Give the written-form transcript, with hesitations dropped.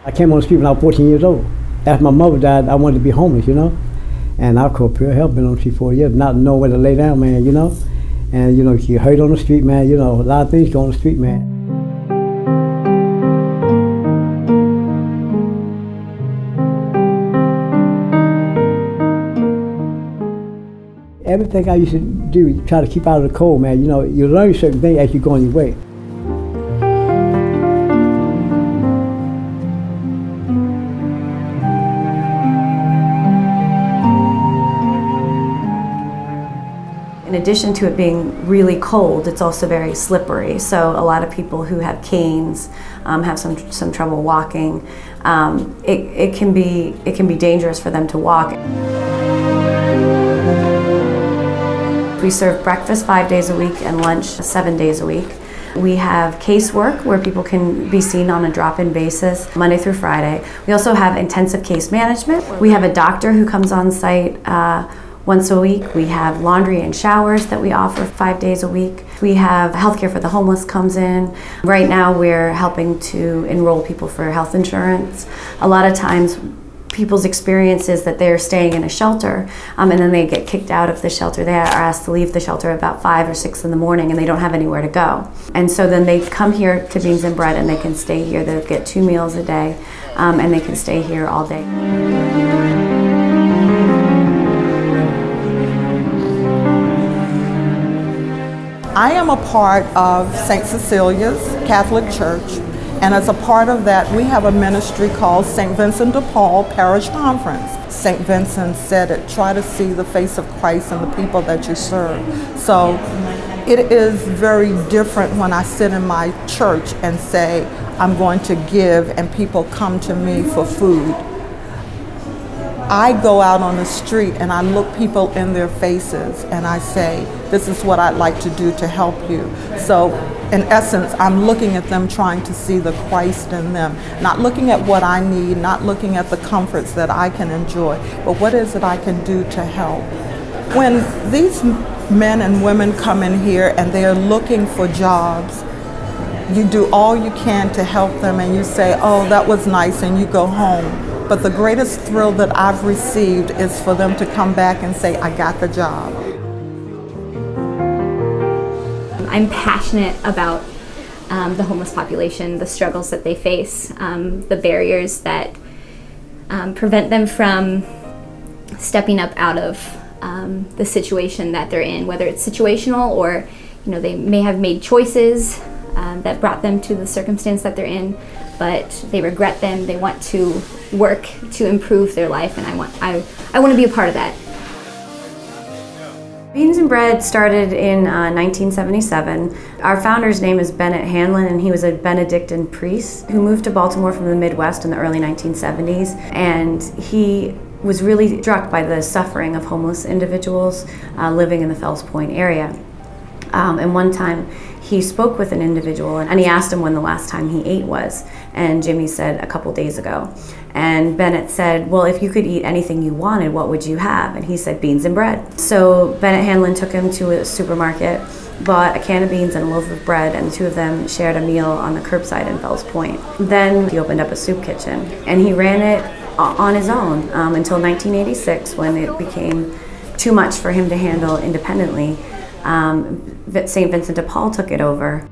I came on the street when I was 14 years old. After my mother died, I wanted to be homeless, you know. And I called pure help, been on the street 4 years, not knowing where to lay down, man, you know. And, you know, you hurt on the street, man, you know, a lot of things go on the street, man. Everything I used to do, try to keep out of the cold, man, you know, you learn certain things as you go on your way. In addition to it being really cold, it's also very slippery. So a lot of people who have canes have some trouble walking. It can be dangerous for them to walk. We serve breakfast 5 days a week and lunch 7 days a week. We have casework where people can be seen on a drop-in basis Monday through Friday. We also have intensive case management. We have a doctor who comes on site once a week. We have laundry and showers that we offer 5 days a week. We have healthcare for the homeless comes in. Right now we're helping to enroll people for health insurance. A lot of times people's experience is that they're staying in a shelter and then they get kicked out of the shelter. They are asked to leave the shelter about 5 or 6 in the morning and they don't have anywhere to go. And so then they come here to Beans and Bread and they can stay here. They'll get 2 meals a day and they can stay here all day. I am a part of St. Cecilia's Catholic Church, and as a part of that, we have a ministry called St. Vincent de Paul Parish Conference. St. Vincent said it, try to see the face of Christ in the people that you serve. So it is very different when I sit in my church and say, I'm going to give, and people come to me for food. I go out on the street and I look people in their faces and I say, this is what I'd like to do to help you. So in essence, I'm looking at them trying to see the Christ in them, not looking at what I need, not looking at the comforts that I can enjoy, but what is it I can do to help. When these men and women come in here and they are looking for jobs, you do all you can to help them and you say, oh, that was nice, and you go home. But the greatest thrill that I've received is for them to come back and say, I got the job. I'm passionate about the homeless population, the struggles that they face, the barriers that prevent them from stepping up out of the situation that they're in, whether it's situational or they may have made choices that brought them to the circumstance that they're in, but they regret them. They want to work to improve their life, and I want to be a part of that. Beans and Bread started in 1977. Our founder's name is Bennett Hanlon, and he was a Benedictine priest who moved to Baltimore from the Midwest in the early 1970s, and he was really struck by the suffering of homeless individuals living in the Fells Point area. And one time he spoke with an individual and he asked him when the last time he ate was, and Jimmy said a couple days ago. And Bennett said, well, if you could eat anything you wanted, what would you have? And he said, beans and bread. So Bennett Hanlon took him to a supermarket, bought a can of beans and a loaf of bread, and the two of them shared a meal on the curbside in Fells Point. Then he opened up a soup kitchen and he ran it on his own until 1986, when it became too much for him to handle independently. St. Vincent de Paul took it over.